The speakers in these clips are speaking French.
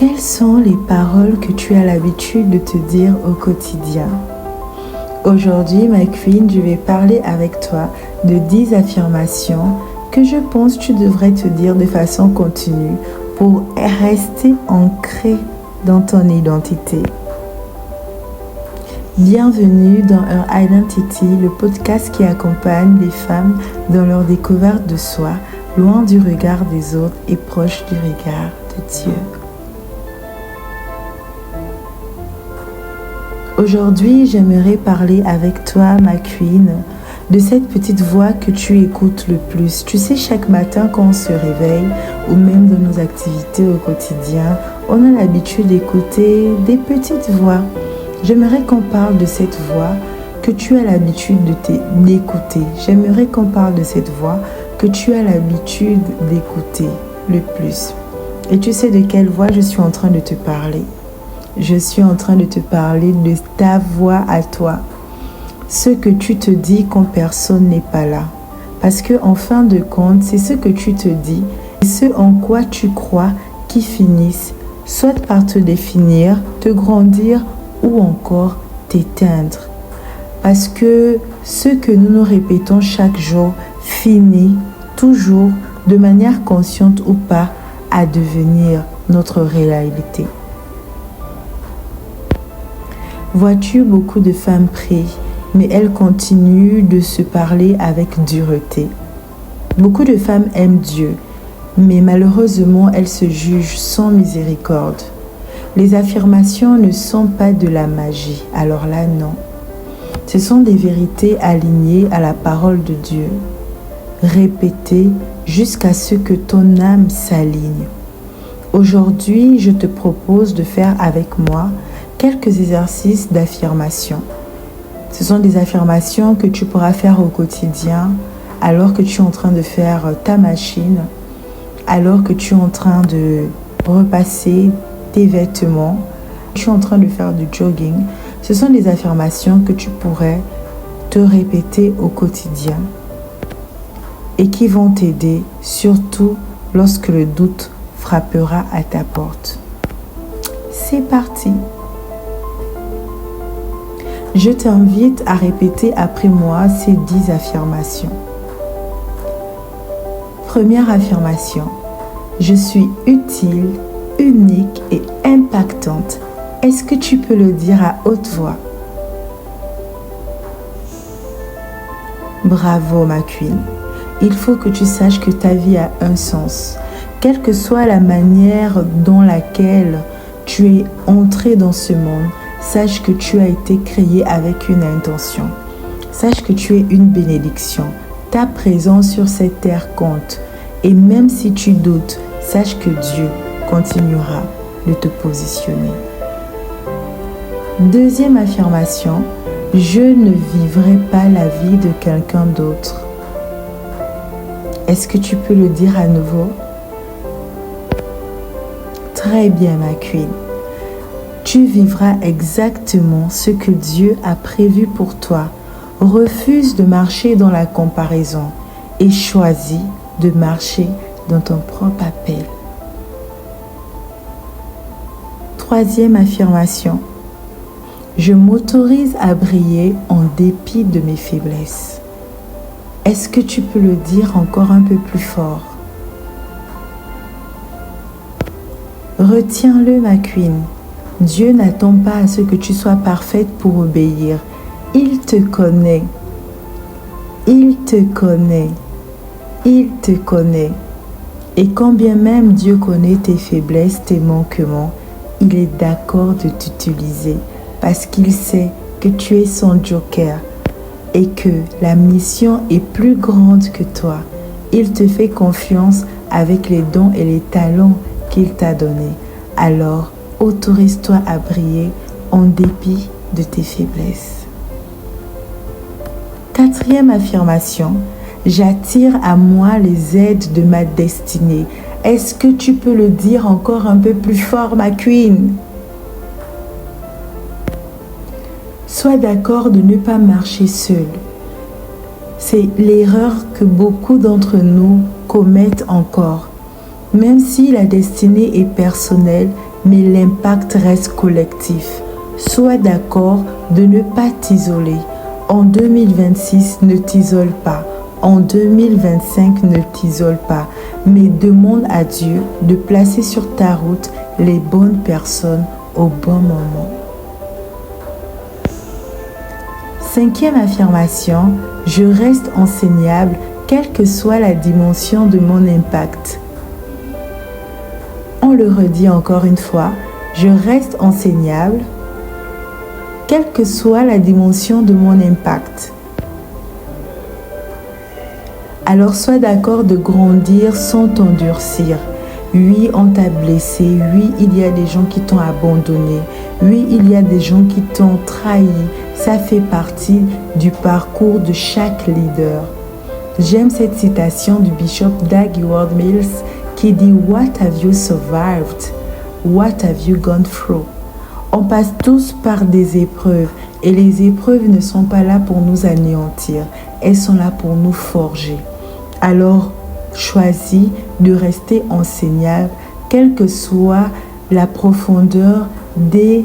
Quelles sont les paroles que tu as l'habitude de te dire au quotidien? Aujourd'hui, ma queen, je vais parler avec toi de 10 affirmations que je pense que tu devrais te dire de façon continue pour rester ancré dans ton identité. Bienvenue dans Her Identity, le podcast qui accompagne les femmes dans leur découverte de soi, loin du regard des autres et proche du regard de Dieu. Aujourd'hui, j'aimerais parler avec toi, ma queen, de cette petite voix que tu écoutes le plus. Tu sais, chaque matin quand on se réveille, ou même dans nos activités au quotidien, on a l'habitude d'écouter des petites voix. J'aimerais qu'on parle de cette voix que tu as l'habitude d'écouter. J'aimerais qu'on parle de cette voix que tu as l'habitude d'écouter le plus. Et tu sais de quelle voix je suis en train de te parler? Je suis en train de te parler de ta voix à toi. Ce que tu te dis quand personne n'est pas là. Parce que en fin de compte, c'est ce que tu te dis et ce en quoi tu crois qui finissent soit par te définir, te grandir ou encore t'éteindre. Parce que ce que nous nous répétons chaque jour finit toujours, de manière consciente ou pas, à devenir notre réalité. Vois-tu, beaucoup de femmes prient, mais elles continuent de se parler avec dureté. Beaucoup de femmes aiment Dieu, mais malheureusement, elles se jugent sans miséricorde. Les affirmations ne sont pas de la magie, alors là, non. Ce sont des vérités alignées à la parole de Dieu, répétées jusqu'à ce que ton âme s'aligne. Aujourd'hui, je te propose de faire avec moi quelques exercices d'affirmation. Ce sont des affirmations que tu pourras faire au quotidien alors que tu es en train de faire ta machine, alors que tu es en train de repasser tes vêtements, tu es en train de faire du jogging. Ce sont des affirmations que tu pourrais te répéter au quotidien et qui vont t'aider, surtout lorsque le doute frappera à ta porte. C'est parti! Je t'invite à répéter après moi ces 10 affirmations. Première affirmation. Je suis utile, unique et impactante. Est-ce que tu peux le dire à haute voix? Bravo, ma queen. Il faut que tu saches que ta vie a un sens. Quelle que soit la manière dans laquelle tu es entré dans ce monde, sache que tu as été créé avec une intention. Sache que tu es une bénédiction. Ta présence sur cette terre compte. Et même si tu doutes, sache que Dieu continuera de te positionner. Deuxième affirmation. Je ne vivrai pas la vie de quelqu'un d'autre. Est-ce que tu peux le dire à nouveau? Très bien, ma queen. Tu vivras exactement ce que Dieu a prévu pour toi. Refuse de marcher dans la comparaison et choisis de marcher dans ton propre appel. Troisième affirmation. Je m'autorise à briller en dépit de mes faiblesses. Est-ce que tu peux le dire encore un peu plus fort? Retiens-le, ma queen. Dieu n'attend pas à ce que tu sois parfaite pour obéir. Il te connaît. Il te connaît. Il te connaît. Et quand bien même Dieu connaît tes faiblesses, tes manquements, il est d'accord de t'utiliser parce qu'il sait que tu es son joker et que la mission est plus grande que toi. Il te fait confiance avec les dons et les talents qu'il t'a donnés. Alors, autorise-toi à briller en dépit de tes faiblesses. Quatrième affirmation. J'attire à moi les aides de ma destinée. Est-ce que tu peux le dire encore un peu plus fort, ma queen? Sois d'accord de ne pas marcher seul. C'est l'erreur que beaucoup d'entre nous commettent encore. Même si la destinée est personnelle, mais l'impact reste collectif. Sois d'accord de ne pas t'isoler. En 2026, ne t'isole pas. En 2025, ne t'isole pas. Mais demande à Dieu de placer sur ta route les bonnes personnes au bon moment. 5e affirmation, je reste enseignable quelle que soit la dimension de mon impact. On le redit encore une fois, je reste enseignable quelle que soit la dimension de mon impact. Alors sois d'accord de grandir sans t'endurcir. Oui, on t'a blessé. Oui, il y a des gens qui t'ont abandonné. Oui, il y a des gens qui t'ont trahi. Ça fait partie du parcours de chaque leader. J'aime cette citation du bishop Dag Heward-Mills qui dit « What have you survived? What have you gone through ?» On passe tous par des épreuves et les épreuves ne sont pas là pour nous anéantir. Elles sont là pour nous forger. Alors, choisis de rester enseignable, quelle que soit la profondeur des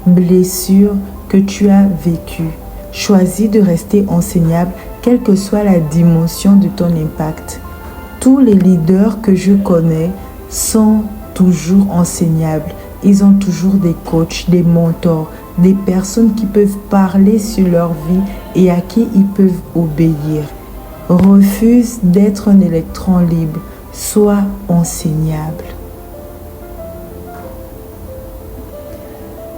blessures que tu as vécues. Choisis de rester enseignable, quelle que soit la dimension de ton impact. Tous les leaders que je connais sont toujours enseignables. Ils ont toujours des coachs, des mentors, des personnes qui peuvent parler sur leur vie et à qui ils peuvent obéir. Refuse d'être un électron libre. Sois enseignable.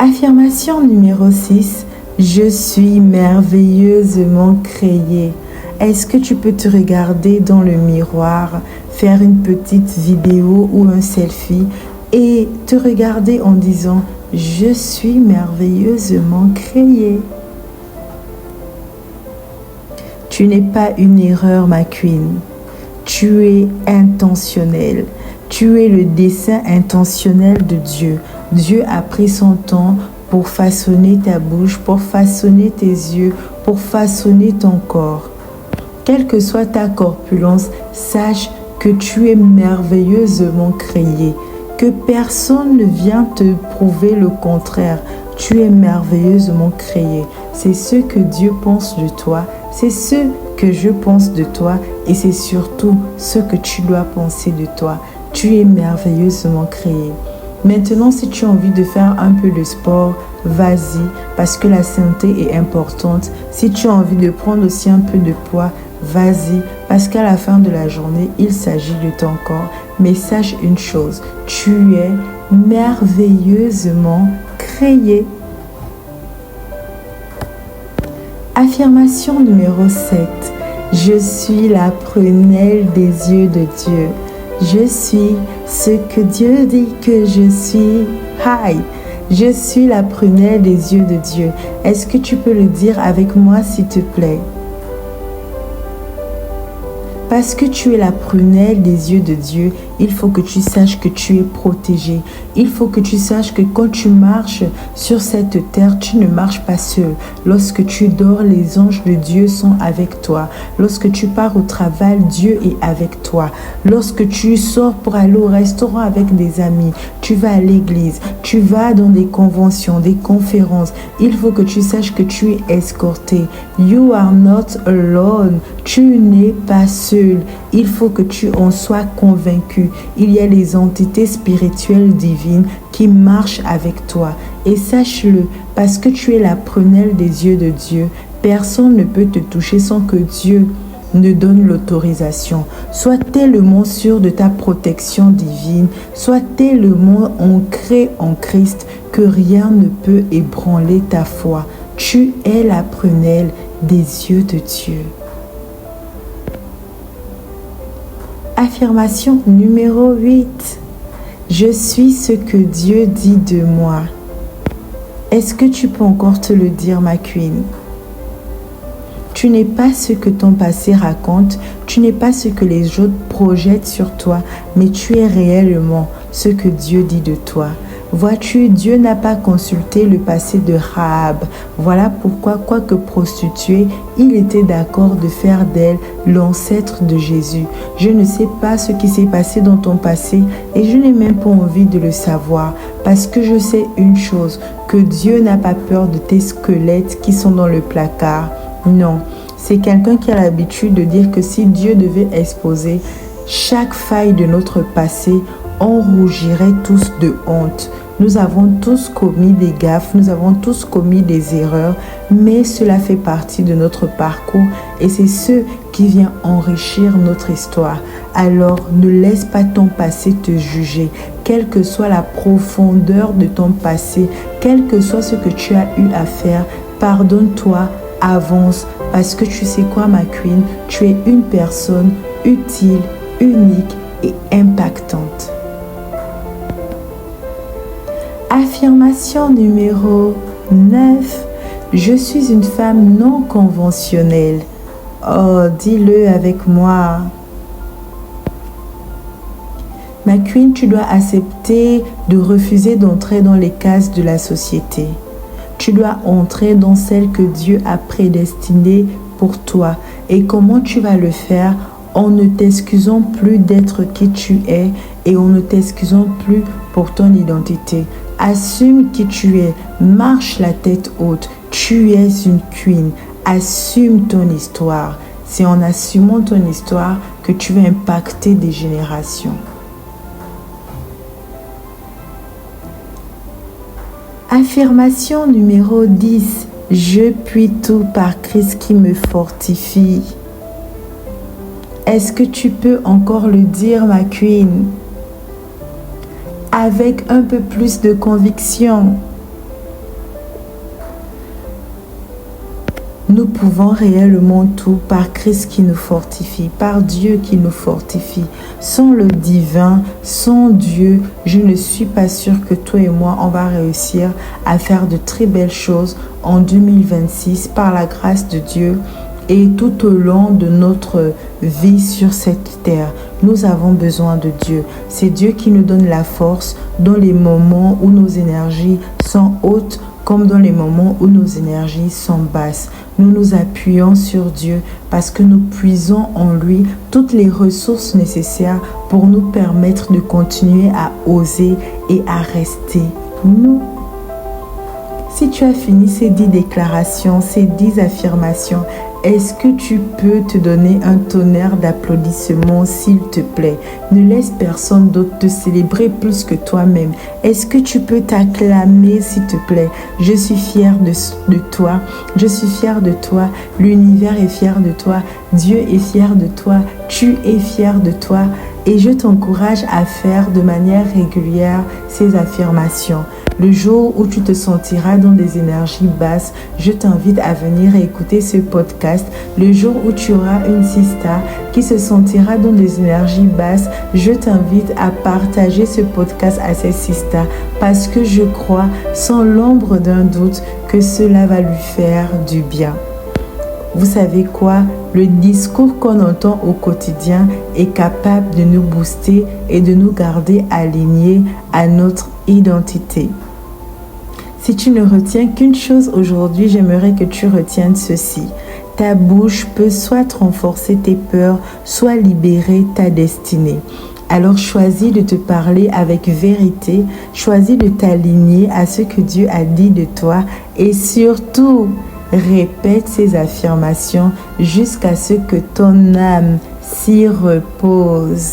Affirmation numéro 6. Je suis merveilleusement créé. Est-ce que tu peux te regarder dans le miroir, faire une petite vidéo ou un selfie et te regarder en disant « Je suis merveilleusement créé ». Tu n'es pas une erreur, ma queen. Tu es intentionnel. Tu es le dessein intentionnel de Dieu. Dieu a pris son temps pour façonner ta bouche, pour façonner tes yeux, pour façonner ton corps. Quelle que soit ta corpulence, sache que tu es merveilleusement créé. Que personne ne vient te prouver le contraire. Tu es merveilleusement créé. C'est ce que Dieu pense de toi. C'est ce que je pense de toi. Et c'est surtout ce que tu dois penser de toi. Tu es merveilleusement créé. Maintenant, si tu as envie de faire un peu de sport, vas-y, parce que la santé est importante. Si tu as envie de prendre aussi un peu de poids, vas-y, parce qu'à la fin de la journée, il s'agit de ton corps. Mais sache une chose, tu es merveilleusement créé. Affirmation numéro 7. Je suis la prunelle des yeux de Dieu. Je suis ce que Dieu dit que je suis. Hi! Je suis la prunelle des yeux de Dieu. Est-ce que tu peux le dire avec moi, s'il te plaît? Parce que tu es la prunelle des yeux de Dieu, il faut que tu saches que tu es protégé. Il faut que tu saches que quand tu marches sur cette terre, tu ne marches pas seul. Lorsque tu dors, les anges de Dieu sont avec toi. Lorsque tu pars au travail, Dieu est avec toi. Lorsque tu sors pour aller au restaurant avec des amis, tu vas à l'église, tu vas dans des conventions, des conférences, il faut que tu saches que tu es escorté. You are not alone. Tu n'es pas seul. Il faut que tu en sois convaincu. Il y a les entités spirituelles divines qui marchent avec toi. Et sache-le, parce que tu es la prunelle des yeux de Dieu, personne ne peut te toucher sans que Dieu ne donne l'autorisation. Sois tellement sûr de ta protection divine, sois tellement ancré en Christ que rien ne peut ébranler ta foi. Tu es la prunelle des yeux de Dieu. Affirmation numéro 8. Je suis ce que Dieu dit de moi. Est-ce que tu peux encore te le dire, ma queen? Tu n'es pas ce que ton passé raconte, tu n'es pas ce que les autres projettent sur toi, mais tu es réellement ce que Dieu dit de toi. Vois-tu, Dieu n'a pas consulté le passé de Rahab. Voilà pourquoi, quoique prostituée, il était d'accord de faire d'elle l'ancêtre de Jésus. Je ne sais pas ce qui s'est passé dans ton passé et je n'ai même pas envie de le savoir parce que je sais une chose, que Dieu n'a pas peur de tes squelettes qui sont dans le placard. Non, c'est quelqu'un qui a l'habitude de dire que si Dieu devait exposer chaque faille de notre passé, on rougirait tous de honte. Nous avons tous commis des gaffes, nous avons tous commis des erreurs, mais cela fait partie de notre parcours et c'est ce qui vient enrichir notre histoire. Alors, ne laisse pas ton passé te juger, quelle que soit la profondeur de ton passé, quel que soit ce que tu as eu à faire, pardonne-toi, avance, parce que tu sais quoi, ma queen, tu es une personne utile, unique et impactante. Affirmation numéro 9. Je suis une femme non conventionnelle. Oh, dis-le avec moi. Ma queen, tu dois accepter de refuser d'entrer dans les cases de la société. Tu dois entrer dans celle que Dieu a prédestinée pour toi. Et comment tu vas le faire? En ne t'excusant plus d'être qui tu es et en ne t'excusant plus pour ton identité. Assume qui tu es, marche la tête haute, tu es une queen, assume ton histoire. C'est en assumant ton histoire que tu vas impacter des générations. Affirmation numéro 10. Je puis tout par Christ qui me fortifie. Est-ce que tu peux encore le dire, ma queen? Avec un peu plus de conviction. Nous pouvons réellement tout par Christ qui nous fortifie, par Dieu qui nous fortifie. Sans le divin, sans Dieu, je ne suis pas sûre que toi et moi, on va réussir à faire de très belles choses en 2026 par la grâce de Dieu. Et tout au long de notre vie sur cette terre, nous avons besoin de Dieu. C'est Dieu qui nous donne la force dans les moments où nos énergies sont hautes comme dans les moments où nos énergies sont basses. Nous nous appuyons sur Dieu parce que nous puisons en lui toutes les ressources nécessaires pour nous permettre de continuer à oser et à rester nous. Si tu as fini ces 10 déclarations, ces 10 affirmations, est-ce que tu peux te donner un tonnerre d'applaudissements, s'il te plaît? Ne laisse personne d'autre te célébrer plus que toi-même. Est-ce que tu peux t'acclamer, s'il te plaît? Je suis fière de toi. Je suis fière de toi. L'univers est fier de toi. Dieu est fier de toi. Tu es fier de toi. Et je t'encourage à faire de manière régulière ces affirmations. Le jour où tu te sentiras dans des énergies basses, je t'invite à venir écouter ce podcast. Le jour où tu auras une sista qui se sentira dans des énergies basses, je t'invite à partager ce podcast à cette sista parce que je crois sans l'ombre d'un doute que cela va lui faire du bien. Vous savez quoi? Le discours qu'on entend au quotidien est capable de nous booster et de nous garder alignés à notre identité. Si tu ne retiens qu'une chose aujourd'hui, j'aimerais que tu retiennes ceci. Ta bouche peut soit renforcer tes peurs, soit libérer ta destinée. Alors choisis de te parler avec vérité, choisis de t'aligner à ce que Dieu a dit de toi et surtout, répète ces affirmations jusqu'à ce que ton âme s'y repose.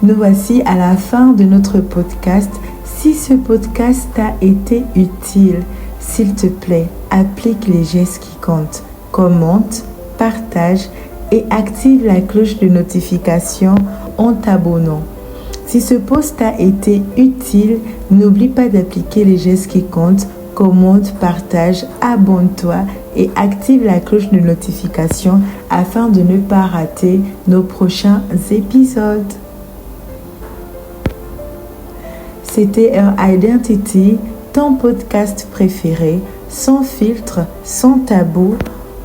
Nous voici à la fin de notre podcast. Si ce podcast t'a été utile, s'il te plaît, applique les gestes qui comptent. Commente, partage et active la cloche de notification en t'abonnant. Si ce post t'a été utile, n'oublie pas d'appliquer les gestes qui comptent. Commente, partage, abonne-toi et active la cloche de notification afin de ne pas rater nos prochains épisodes. C'était Her Identity, ton podcast préféré, sans filtre, sans tabou,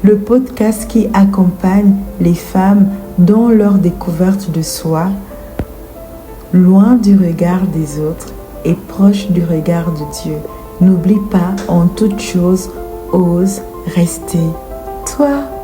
le podcast qui accompagne les femmes dans leur découverte de soi, loin du regard des autres et proche du regard de Dieu. N'oublie pas, en toute chose, ose rester toi.